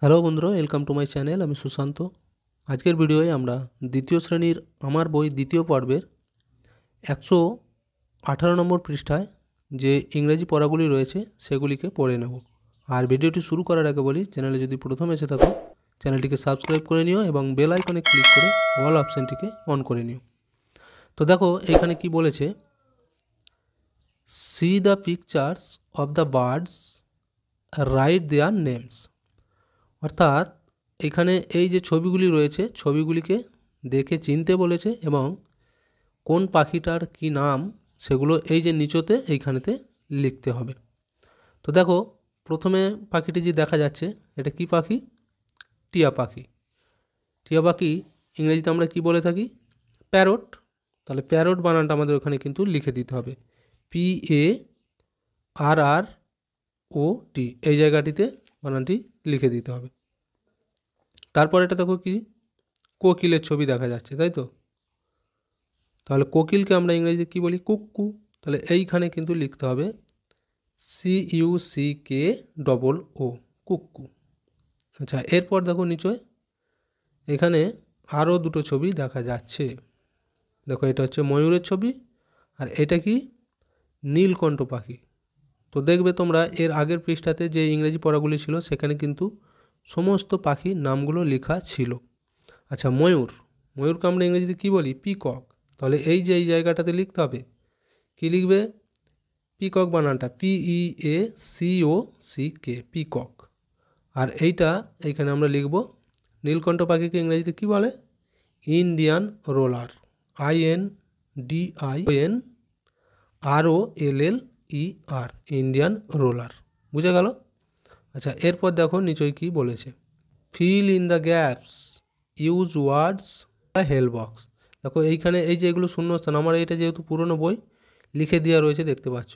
Hello বন্ধুরা, welcome to my channel. আমি সুশান্ত। আজকের ভিডিওয়ে আমরা দ্বিতীয় শ্রেণীর আমার বই দ্বিতীয় পর্বের 118 নম্বর পৃষ্ঠায় যে ইংরেজি পড়াগুলি রয়েছে সেগুলিকে পড়ে নেব। আর ভিডিওটি শুরু করার আগে বলি, চ্যানেলে যদি প্রথম এসে থাকো চ্যানেলটিকে সাবস্ক্রাইব করে নিও এবং বেল আইকনে ক্লিক করে অল অপশানটিকে অন করে নিও। তো দেখো এখানে কি বলেছে, C the pictures of the birds, right their names. অর্থাৎ এখানে এই যে ছবিগুলি রয়েছে ছবিগুলিকে দেখে চিনতে বলেছে এবং কোন পাখিটার কি নাম সেগুলো এই যে নিচতে এইখানেতে লিখতে হবে। তো দেখো প্রথমে পাখিটি যে দেখা যাচ্ছে এটা কি পাখি? টিয়া পাখি। টিয়া পাখি ইংরেজিতে আমরা কি বলে থাকি? প্যারট। তাহলে প্যারট বানানটা আমাদের ওখানে কিন্তু লিখে দিতে হবে, PARROT, এই জায়গাটিতে বানানটি লিখে দিতে হবে। তারপর এটা দেখো কি, কোকিলের ছবি দেখা যাচ্ছে, তাই তো? তাহলে কোকিলকে আমরা ইংরেজিতে কী বলি? কুক্কু। তাহলে এইখানে কিন্তু লিখতে হবে CUCKO, কুক্কু। আচ্ছা, এরপর দেখো নিচে এখানে আরও দুটো ছবি দেখা যাচ্ছে। দেখো এটা হচ্ছে ময়ূরের ছবি আর এটা কি? নীলকণ্ঠ পাখি। তো দেখবে তোমরা এর আগের পৃষ্ঠাতে যে ইংরেজি পড়াগুলি ছিল সেখানে কিন্তু সমস্ত পাখির নামগুলো লেখা ছিল। আচ্ছা, ময়ূরকে আমরা ইংরেজিতে কী বলি? পিকক। তাহলে এই যে এই জায়গাটাতে লিখতে হবে, কী লিখবে? পিকক বানানটা PEACOCK, পিকক। আর এইখানে আমরা লিখব নীলকণ্ঠ পাখিকে ইংরেজিতে কী বলে? Indian roller, INDIANROLLER, Indian roller. বুঝে গেল? আচ্ছা, এরপর দেখো নিচয় কী বলেছে, fill in the gaps, use words the help box. দেখো এইখানে এই যে এগুলো শূন্যস্থান, আমার এটা যেহেতু পুরনো বই লিখে দেওয়া রয়েছে দেখতে পাচ্ছ।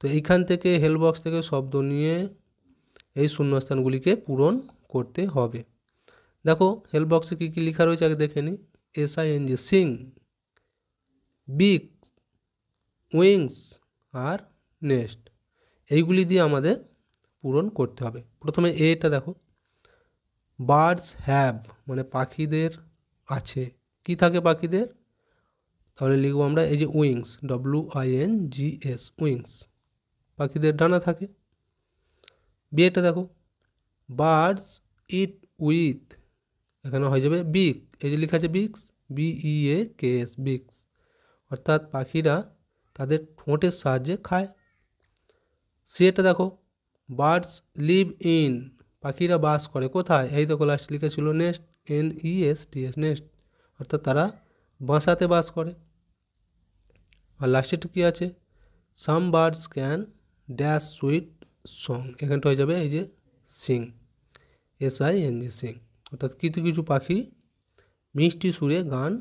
তো এইখান থেকে হেল্প বক্স থেকে শব্দ নিয়ে এই শূন্যস্থানগুলিকে পূরণ করতে হবে। দেখো হেল্প বক্সে কী কী লেখা রয়েছে আগে দেখে নিই। SING, সিং, বিগ, উইংস আর নেস্ট, এইগুলি দিয়ে আমাদের পূরণ করতে হবে। প্রথমে এটা দেখো, বার্ডস হ্যাভ মানে পাখিদের আছে। কি থাকে পাখিদের? তাহলে লিখব আমরা এই যে উইংস, WINGS, উইংস, পাখিদের ডানা থাকে। বিয়েটা দেখো, বার্ডস ইট উইথ, এখানে হয়ে যাবে বিগ, এই যে লেখা আছে বিগস, BEAKS, বিগস, অর্থাৎ পাখিরা তাদের ঠোঁটের সাহায্যে খায়। সিয়েটা দেখো, বার্ডস লিভ ইন, পাখিরা বাস করে কোথায়? এই দেখো লাস্ট লিখেছিল নেস্ট, NESTS, নেস্ট, অর্থাৎ তারা বাসাতে বাস করে। আর লাস্টেটা কী আছে? সাম birds can dash sweet song, এখানটা হয়ে যাবে এই যে সিং, SING, সিং, অর্থাৎ কিছু কিছু পাখি মিষ্টি সুরে গান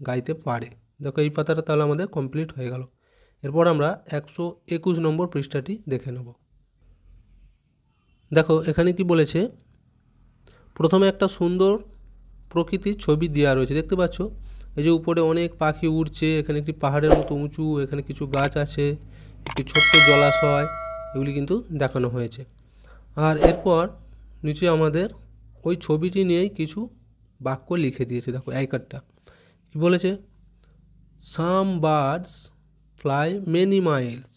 গাইতে পারে। দেখো এই পাতাটা তাহলে আমাদের কমপ্লিট হয়ে গেল। এরপর আমরা 121 নম্বর পৃষ্ঠাটি দেখে নেব। দেখো এখানে কি বলেছে, প্রথমে একটা সুন্দর প্রকৃতির ছবি দেওয়া রয়েছে, দেখতে পাচ্ছ? এই যে উপরে অনেক পাখি উড়ছে, এখানে একটি পাহাড়ের মতো উঁচু, এখানে কিছু গাছ আছে, একটি ছোট্ট জলাশয়, এগুলি কিন্তু দেখানো হয়েছে। আর এরপর নিচে আমাদের ওই ছবিটি নিয়েই কিছু বাক্য লিখে দিয়েছে। দেখো এই কার্ডটা কী বলেছে, সাম বার্ডস ফ্লাই মেনি মাইলস,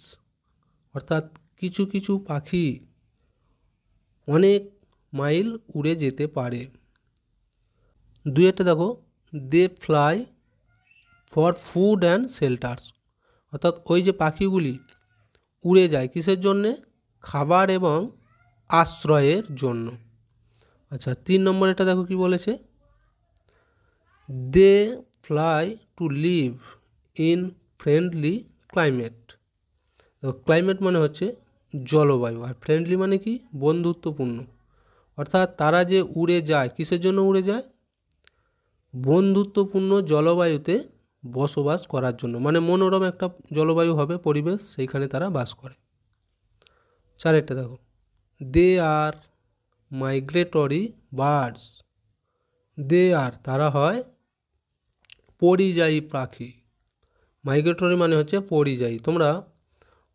অর্থাৎ কিছু কিছু পাখি অনেক মাইল উড়ে যেতে পারে। দুইটা দেখো, they fly for food and shelters, অর্থাৎ ওই যে পাখিগুলি উড়ে যায় কিসের জন্যে? খাবার এবং আশ্রয়ের জন্য। আচ্ছা, 3 নম্বর এটা দেখো কি বলেছে, they fly to live in friendly climate. দেখো ক্লাইমেট মানে হচ্ছে জলবায়ু, আর ফ্রেন্ডলি মানে কি? বন্ধুত্বপূর্ণ। অর্থাৎ তারা যে উড়ে যায় কিসের জন্য উড়ে যায়? বন্ধুত্বপূর্ণ জলবায়ুতে বসবাস করার জন্য, মানে মনোরম একটা জলবায়ু হবে, পরিবেশ, সেইখানে তারা বাস করে। 4 দেখো, দে আর মাইগ্রেটরি বার্ডস, দে আর তারা হয় পরিযায়ী পাখি। মাইগ্রেটরি মানে হচ্ছে পরিযায়ী। তোমরা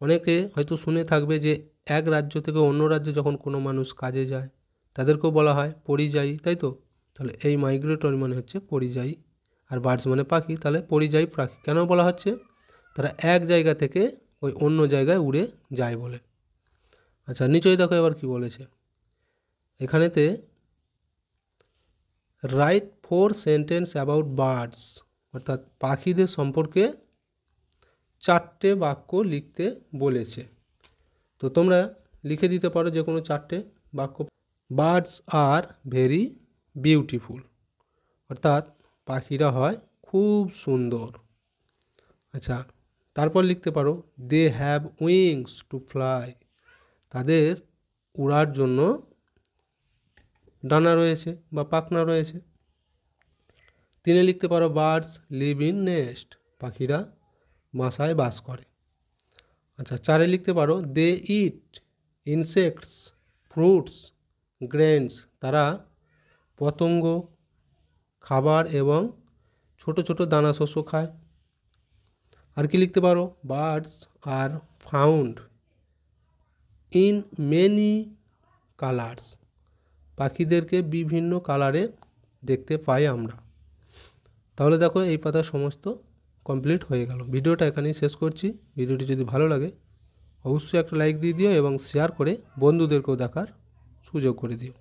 অনেকে হয়তো শুনে থাকবে যে এক রাজ্য থেকে অন্য রাজ্যে যখন কোনো মানুষ কাজে যায় তাদেরকেও বলা হয় পরিযায়ী, তাই তো? তাহলে এই মাইগ্রেটরি মানে হচ্ছে পরিযায়ী, আর বার্ডস মানে পাখি, তাহলে পরিযায়ী পাখি কেন বলা হচ্ছে? তারা এক জায়গা থেকে ওই অন্য জায়গায় উড়ে যায় বলে। আচ্ছা, নিচেই দেখো এবার কি বলেছে এখানেতে, রাইট 4 সেন্টেন্স অ্যাবাউট বার্ডস, অর্থাৎ পাখিদের সম্পর্কে 4টে বাক্য লিখতে বলেছে। তো তোমরা লিখে দিতে পারো যে কোনো 4টে বাক্য। বার্ডস আর ভেরি বিউটিফুল, অর্থাৎ পাখিরা হয় খুব সুন্দর। আচ্ছা, তারপর লিখতে পারো they have wings to fly, তাদের উড়ার জন্য ডানা রয়েছে বা পাখনা রয়েছে। 3 লিখতে পারো বার্ডস লিভ ইন নেস্ট, পাখিরা বাসায় বাস করে। আচ্ছা, 4 লিখতে পারো দে ইট ইনসেক্টস ফ্রুটস গ্রেনস, তারা পতঙ্গ, খাবার এবং ছোট ছোট দানা শস্য খায়। আর কি লিখতে পারো birds are found in many colours, পাখিদেরকে বিভিন্ন কালারে দেখতে পাই আমরা। তাহলে দেখো এই পাতা সমস্ত কমপ্লিট হয়ে গেল। ভিডিওটা এখানেই শেষ করছি। ভিডিওটি যদি ভালো লাগে অবশ্যই একটা লাইক দিয়ে দিও এবং শেয়ার করে বন্ধুদেরকেও দেখার সুযোগ করে দিও।